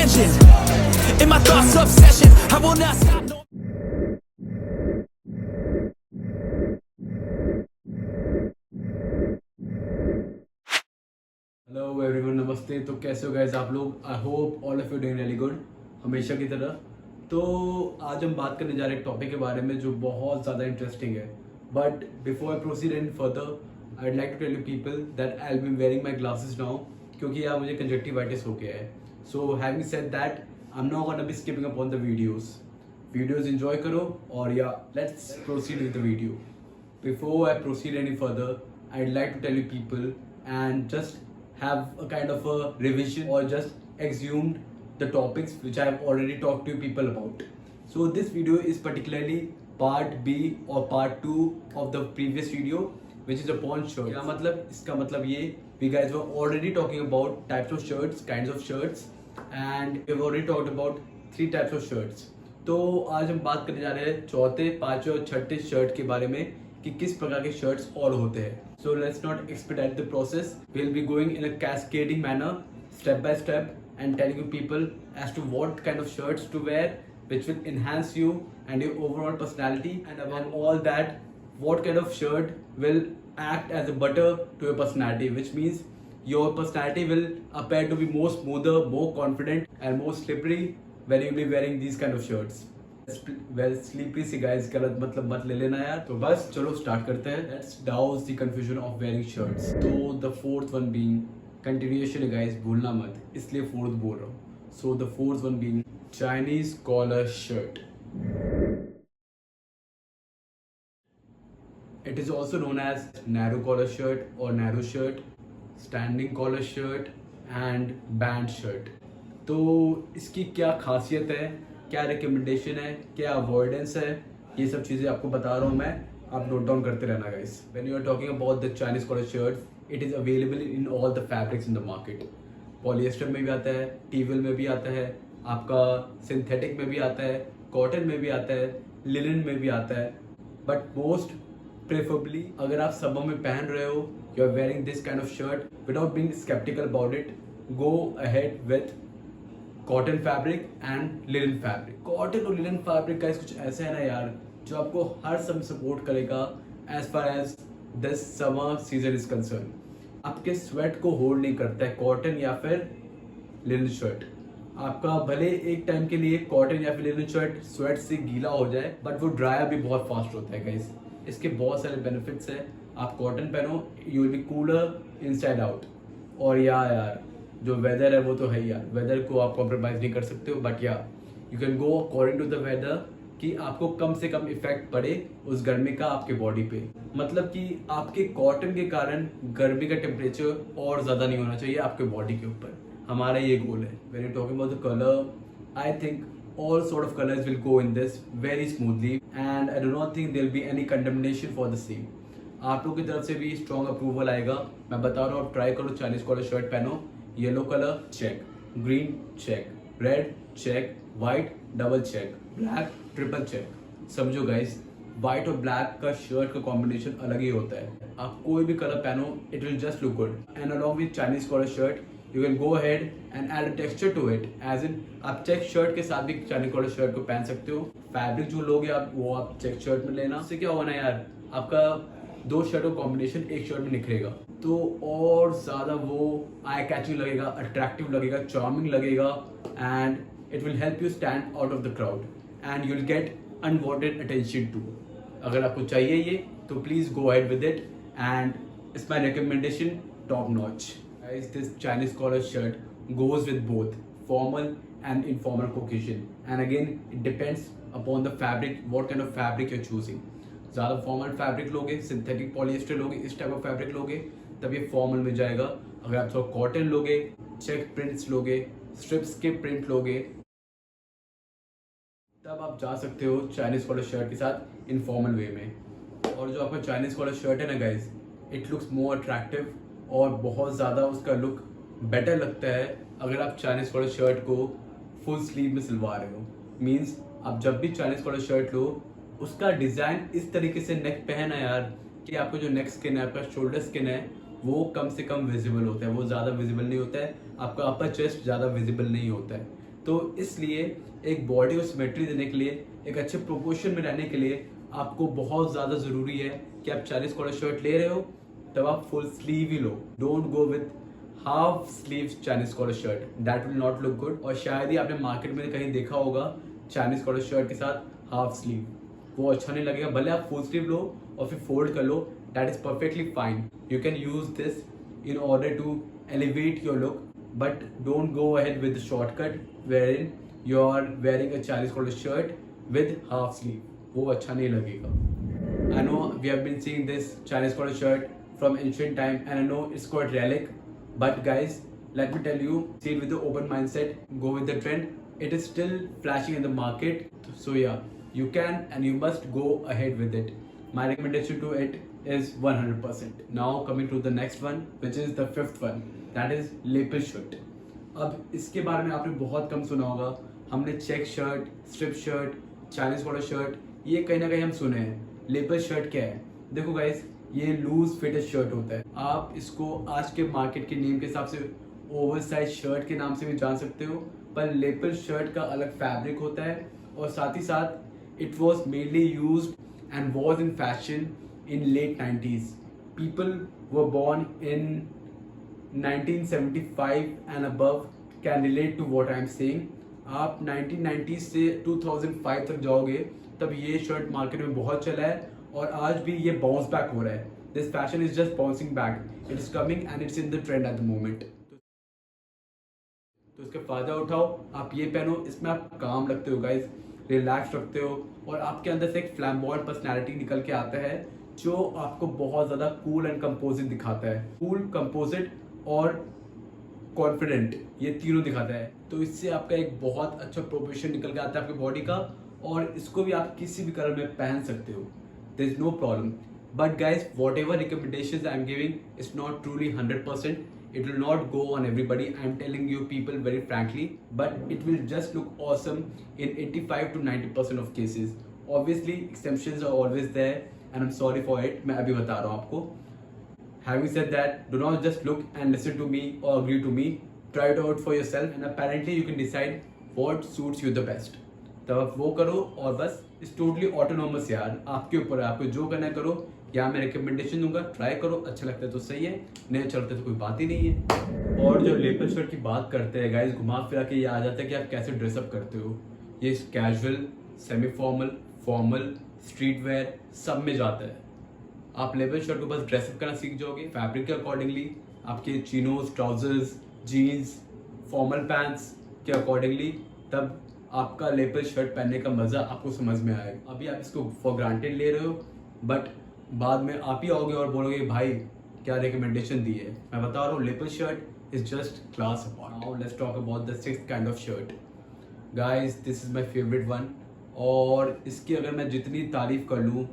tension. In my thoughts, obsession. I will not stop. No. Hello everyone, नमस्ते। तो कैसे हो गाइस आप लोग? I hope all of you doing really good, हमेशा की तरह। तो आज हम बात करने जा रहे हैं एक टॉपिक के बारे में जो बहुत ज़्यादा इंटरेस्टिंग है। But before I proceed any further, I would like to tell you people that I will be wearing my glasses now, क्योंकि यार मुझे कंजक्टिवाइटिस हो गया है। So having said that, I am not gonna be skipping upon the videos enjoy करो और या let's proceed with the video. Before I proceed any further, I'd like to tell you people and just have a kind of a revision or just exhumed the topics which I have already talked to you people about. So this video is particularly part B or part 2 of the previous video, which is upon shirts. क्या मतलब? इसका मतलब ये, we guys were already talking about types of shirts, kinds of shirts, and we've already talked about 3 types of shirts. तो आज हम बात करने जा रहे हैं चौथे, पांचवें और छठे शर्ट के बारे में कि किस प्रकार के शर्ट्स और होते हैं। So let's not expect the process, we will be going in a cascading manner, step by step, and telling you people as to what kind of shirts to wear which will enhance you and your overall personality, and above all that, what kind of shirt will act as a butter to your personality, which means your personality will appear to be more smoother, more confident, and more slippery when you will be wearing these kind of shirts. Well, slippery see guys गलत मतलब मत ले लेना यार। तो बस चलो start करते हैं। Let's douse the confusion of wearing shirts. तो the fourth one being continuation है guys, भूलना मत, इसलिए fourth बोल रहा हूँ। So the fourth one being Chinese collar shirt. It is also known as narrow collar shirt or narrow shirt, standing collar shirt and band shirt. तो इसकी क्या खासियत है, क्या रिकमेंडेशन है, क्या अवॉइडेंस है, ये सब चीज़ें आपको बता रहा हूँ मैं, आप नोट डाउन करते रहना guys. When you are talking about the Chinese collar shirts, it is available in all the fabrics in the market. Polyester में भी आता है, टीवेल में भी आता है, आपका सिंथेटिक में भी आता है, कॉटन में भी आता है, लिनन में भी आता है। बट मोस्ट प्रेफरेबली अगर आप समर में पहन रहे हो, you are wearing this kind of shirt without being sceptical about it, go ahead with cotton fabric and linen fabric. Cotton और लिनन फैब्रिक का कुछ ऐसा है ना यार, जो आपको हर समय सपोर्ट करेगा as far as this summer season is concern. आपके स्वेट को होल्ड नहीं करता है कॉटन या फिर लिनन शर्ट। आपका भले एक टाइम के लिए कॉटन या फिर लिनन शर्ट स्वेट से गीला हो जाए, बट वो ड्राई भी बहुत फास्ट होता है गाइस। इसके बहुत सारे बेनिफिट्स है। आप कॉटन पहनो, you will be cooler inside out. और यार जो वेदर है वो तो है यार, वेदर को आप कॉम्प्रोमाइज नहीं कर सकते हो, बट या you can go according to the weather कि आपको कम से कम इफेक्ट पड़े उस गर्मी का आपके बॉडी पे। मतलब कि आपके कॉटन के कारण गर्मी का टेम्परेचर और ज़्यादा नहीं होना चाहिए आपके बॉडी के ऊपर। हमारा ये गोल है। When you talking about the colour, I think all sort of colors will go in this very smoothly, and I do not think there will be any condemnation for the same. आप लोग की तरफ से भी strong approval आएगा। मैं बता रहा हूँ, आप ट्राई करो, चाइनीज कॉलर शर्ट पहनो। Yellow colour check, green check, red check, white double check, black triple check. समझो गाइस, व्हाइट और ब्लैक का शर्ट का कॉम्बिनेशन अलग ही होता है। आप कोई भी कलर पहनो, it will just look good. And along with Chinese collar shirt you can go ahead and add a texture to it, as in आप चेक शर्ट के साथ भी चाइनीज कॉलर शर्ट को पहन सकते हो। फैब्रिक जो लोगे आप, वो आप चेक शर्ट में लेना। उससे क्या होगा ना यार, आपका 2 शर्ट का कॉम्बिनेशन एक शर्ट में निखरेगा, तो और ज़्यादा वो आई कैचिंग लगेगा, अट्रैक्टिव लगेगा, चार्मिंग लगेगा, and it will help you stand out of the crowd and you will get unwanted attention too. अगर आपको चाहिए ये, तो please go ahead with it, and it's my recommendation, top notch. This Chinese collar shirt goes with both formal and informal occasion, and again it depends upon the fabric, what kind of fabric you're choosing. ज़्यादा formal fabric लोगे, synthetic polyester लोगे, इस type of fabric लोगे, तब ये formal में जाएगा। अगर आप थोड़ा कॉटन लोगे, चेक प्रिंट्स लोगे, स्ट्रिप्स के प्रिंट लोगे, तब आप जा सकते हो चाइनीज कॉलर शर्ट के साथ इनफॉर्मल वे में। और जो आपका चाइनीज कॉलर शर्ट है ना guys, it looks more attractive और बहुत ज़्यादा उसका लुक बेटर लगता है अगर आप चाइनीज कॉलर शर्ट को फुल स्लीव में सिलवा रहे हो। मीन्स आप जब भी चाइनीज कॉलर शर्ट लो, उसका डिज़ाइन इस तरीके से नेक पे है ना यार, कि आपका जो नेक स्किन है, आपका शोल्डर स्किन है, वो कम से कम विजिबल होता है, वो ज़्यादा विजिबल नहीं होता है। आपका अपर चेस्ट ज़्यादा विजिबल नहीं होता है। तो इसलिए एक बॉडी को सिमेट्री देने के लिए, एक अच्छे प्रोपोर्शन में रहने के लिए आपको बहुत ज़्यादा ज़रूरी है कि आप चाइनीज कॉलर शर्ट ले रहे हो तब आप फुल स्लीव ही लो। Don't go with half sleeve Chinese collar shirt, that will not look good. और शायद ही आपने मार्केट में कहीं देखा होगा चाइनीज कॉलर शर्ट के साथ हाफ स्लीव, वो अच्छा नहीं लगेगा। भले आप फुल स्लीव लो और फिर फोल्ड कर लो, that is perfectly fine. You can use this in order to elevate your look, but don't go ahead with the shortcut wherein you are wearing a Chinese collar shirt with half sleeve. वो अच्छा नहीं लगेगा। I know we have been seeing this Chinese collar shirt from ancient time and I know it's quite relic, but guys, let me tell you, see it with the open mindset, go with the trend. It is still flashing in the market, so yeah, you can and you must go ahead with it. My recommendation to it is 100%. Now coming to the next one, which is the fifth one, that is lapel shirt. अब इसके बारे में आपने बहुत कम सुना होगा। हमने check shirt, strip shirt, Chinese collar shirt, ये कहीं ना कहीं हम सुने हैं। लेपल शर्ट क्या है? देखो गाइस, ये लूज फिटेड शर्ट होता है। आप इसको आज के मार्केट के नेम के हिसाब से ओवर साइज शर्ट के नाम से भी जान सकते हो, पर लेपल शर्ट का अलग फैब्रिक होता है और साथ ही साथ it was mainly use and was in fashion in late 90s. People were born in 1975 and above can relate to what I am saying. आप 1990 से 2005 तक जाओगे तब ये शर्ट मार्केट में बहुत चला है और आज भी ये बाउंस बैक हो रहा है। This fashion is just bouncing back, it is coming and it's in the trend at the moment. तो इसका फायदा उठाओ, आप ये पहनो, इसमें आप काम लगते हो गाइज, रिलैक्स रखते हो और आपके अंदर से एक फ्लैम्बॉयंट पर्सनैलिटी निकल के आता है जो आपको बहुत ज़्यादा कूल एंड कंपोजिट दिखाता है। कूल, कंपोजिट और कॉन्फिडेंट, ये तीनों दिखाता है। तो इससे आपका एक बहुत अच्छा प्रोपोर्शन निकल के आता है आपकी बॉडी का और इसको भी आप किसी भी कलर में पहन सकते हो, there is no problem. But guys, whatever recommendations I am giving is not truly 100%. It will not go on everybody. I am telling you people very frankly, but it will just look awesome in 85 to 90% of cases. Obviously, exceptions are always there, and I'm sorry for it. मैं अभी बता रहा हूँ आपको. Having said that, do not just look and listen to me or agree to me. Try it out for yourself, and apparently you can decide what suits you the best. तब आप वो करो और बस इट्स टोटली ऑटोनोमस यार, आपके ऊपर है, आपको जो करना है करो। या मैं रिकमेंडेशन दूंगा, ट्राई करो, अच्छा लगता है तो सही है, नहीं अच्छा लगता है तो कोई बात ही नहीं है। और जब लेपल शर्ट की बात करते हैं गाइस, घुमा फिरा के ये आ जाता है कि आप कैसे ड्रेसअप करते हो। ये casual, semi formal, formal, street wear सब में जाता है। आप लेपल शर्ट को बस ड्रेसअप करना सीख जाओगे फैब्रिक के अकॉर्डिंगली, आपके chinos, trousers, jeans, formal pants के अकॉर्डिंगली, तब आपका लेपल शर्ट पहनने का मजा आपको समझ में आएगा। अभी आप इसको फॉर ग्रांटेड ले रहे हो, बट बाद में आप ही आओगे और बोलोगे भाई क्या रिकमेंडेशन दी है। मैं बता रहा हूँ, lapel shirt is just class apart. Now let's talk about the sixth kind of shirt. Guys, this is my favourite one और इसकी अगर मैं जितनी तारीफ कर लूँ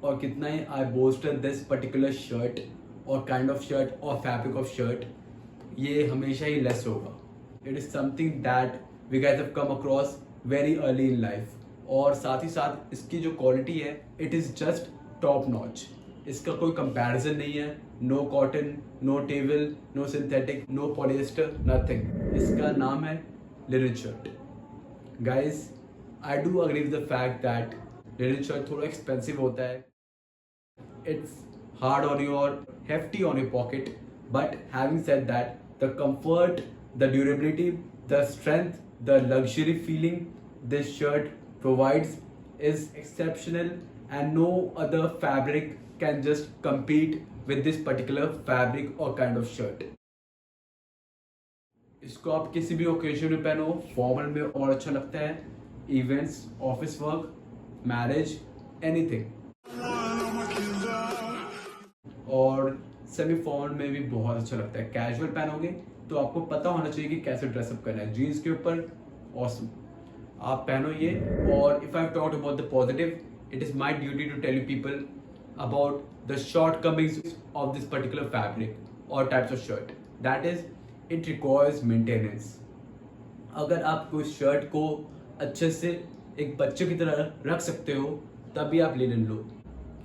और कितना ही I boaster this particular shirt और काइंड ऑफ शर्ट और फैब्रिक ऑफ शर्ट, ये हमेशा ही लेस होगा। It is something that we guys have come across very early in life और साथ ही साथ इसकी जो क्वालिटी है it is just top notch. इसका कोई कंपैरिजन नहीं है। No cotton, no table, no synthetic, no polyester, nothing. इसका नाम है linen shirt. Guys, I do agree with the fact that linen shirt थोड़ा एक्सपेंसिव होता है। It's hard on your, hefty on your pocket, but having said that the comfort, the durability, the strength, the luxury feeling this shirt provides is exceptional and no other fabric can just compete with this particular fabric or kind of shirt. इसको आप किसी भी occasion में पहनो, formal में और अच्छा लगता है, events, office work, marriage, anything. और सेमी फॉर्मल में भी बहुत अच्छा लगता है। कैजुअल पहनोगे तो आपको पता होना चाहिए कि कैसे ड्रेसअप करना है। जीन्स के ऊपर ऑसम, आप पहनो ये। और if I talk about the positive, it is my duty to tell you people about the shortcomings of this particular fabric और types of shirt. That is, it requires maintenance. अगर आप उस shirt को अच्छे से एक बच्चे की तरह रख सकते हो तभी आप लिनन लो।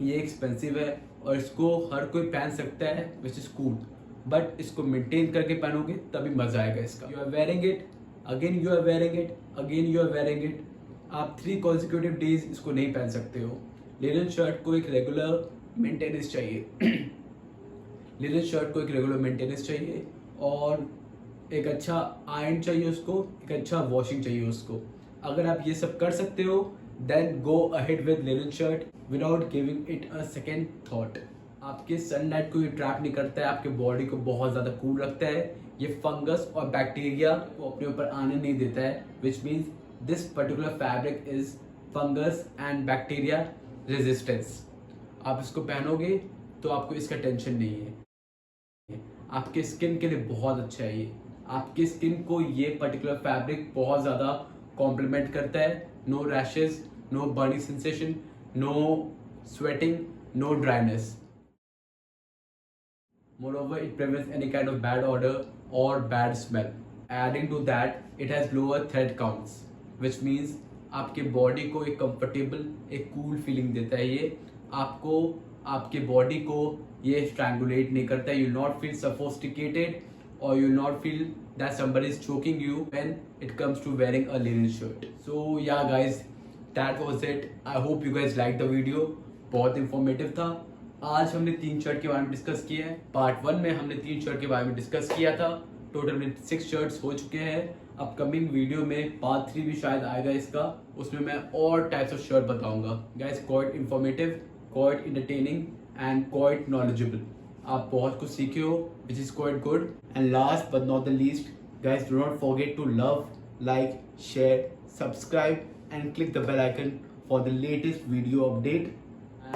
ये एक्सपेंसिव है और इसको हर कोई पहन सकता है विच इज कूल, बट इसको मेंटेन करके पहनोगे तभी मजा आएगा इसका। You are wearing it again you are wearing it, again you are wearing it. आप 3 कॉन्सिक्यूटिव डेज इसको नहीं पहन सकते हो। लिनन शर्ट को एक रेगुलर मेंटेनेंस चाहिए लिनन शर्ट को एक रेगुलर मेंटेनेंस चाहिए और एक अच्छा आयरन चाहिए उसको, एक अच्छा वॉशिंग चाहिए उसको। अगर आप ये सब कर सकते हो then go ahead with linen shirt without giving it a second thought. आपके सनलाइट को ये ट्रैप नहीं करता है, आपके बॉडी को बहुत ज़्यादा कूल रखता है। ये फंगस और बैक्टीरिया को अपने ऊपर आने नहीं देता है, which means this particular fabric is fungus and bacteria resistance. आप इसको पहनोगे तो आपको इसका टेंशन नहीं है। आपके स्किन के लिए बहुत अच्छा है ये। आपकी स्किन को ये पर्टिकुलर फैब्रिक बहुत ज़्यादा कॉम्प्लीमेंट करता है। No rashes, no burning sensation, no sweating, no dryness. Moreover, it prevents any kind of bad odor or bad smell. Adding to that, it has lower thread counts, which means आपके body को एक comfortable, एक cool feeling देता है ये। आपको, आपके body को ये स्ट्रैंगुलेट नहीं करता है। You not feel sophisticated or you not feel that somebody is choking you when it comes to wearing a linen shirt. So yeah guys, that was it. I hope you guys liked the video. बहुत informative था। आज हमने 3 shirt के बारे में discuss किया है। Part 1 में हमने 3 शर्ट के बारे में डिस्कस किया था। टोटल में 6 शर्ट्स हो चुके हैं। अपकमिंग वीडियो में पार्ट 3 भी शायद आएगा इसका, उसमें मैं और टाइप्स ऑफ शर्ट बताऊंगा। Guys quite informative, quite entertaining and quite knowledgeable. आप बहुत कुछ सीखे हो, which is quite good. And last but not the least, guys, do not forget to love, like, share, subscribe, and click the bell icon for the latest video update.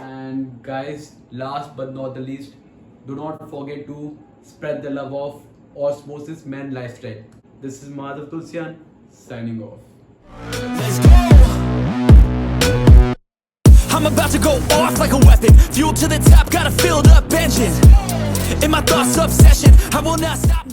And guys, last but not the least, do not forget to spread the love of Osmosis Men Lifestyle. This is Madhav Tulsian signing off. Let's go. I'm about to go off like a weapon. Fuel to the top, got a filled up engine. In my thoughts, obsession, I will not stop.